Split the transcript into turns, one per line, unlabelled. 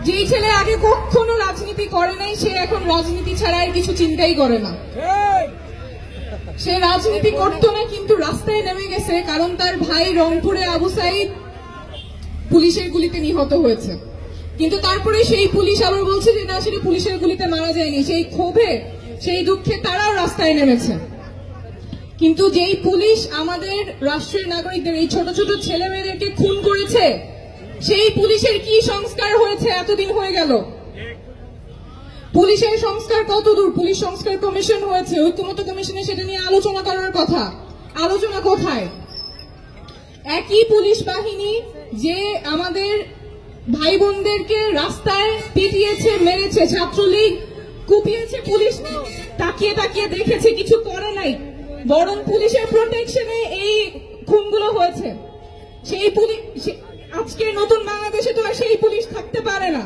যেই ছেলে আগে কখনো রাজনীতি করে নাই সে এখন রাজনীতি ছাড়া আর কিছু চিন্তাই করে না। সে রাজনীতি করতো না কিন্তু রাস্তায় নেমে গেছে কারণ তার ভাই রংপুরে আবু সাইদ পুলিশের গুলিতে নিহত হয়েছে। কিন্তু তারপরে সেই পুলিশ আবার বলছে যে না, সেটা পুলিশের গুলিতে মারা যায়নি। সেই ক্ষোভে সেই দুঃখে তারাও রাস্তায় নেমেছে। কিন্তু যেই পুলিশ আমাদের রাষ্ট্রের নাগরিকদের এই ছোট ছোট ছেলে মেয়েদেরকে খুন করেছে, সেই পুলিশের কি সংস্কার হয়েছে? এতদিন হয়ে গেল, পুলিশের সংস্কার কত দূর? পুলিশ সংস্কার কমিশন হয়েছে, ঐক্যমত্য কমিশনে সেটা নিয়ে আলোচনা করার কথা, আলোচনা কোথায়? একই পুলিশ বাহিনী যে আমাদের ভাই বোনদেরকে রাস্তায় পিটিয়েছে, মেরেছে, ছাত্রলীগ কুপিয়েছে, পুলিশ তাকিয়ে তাকিয়ে দেখেছে, কিছু করে নাই, বরং পুলিশের প্রোটেকশনে এই খুনগুলো হয়েছে। সেই পুলিশ আজকের নতুন বাংলাদেশে তো আর সেই পুলিশ থাকতে পারে না।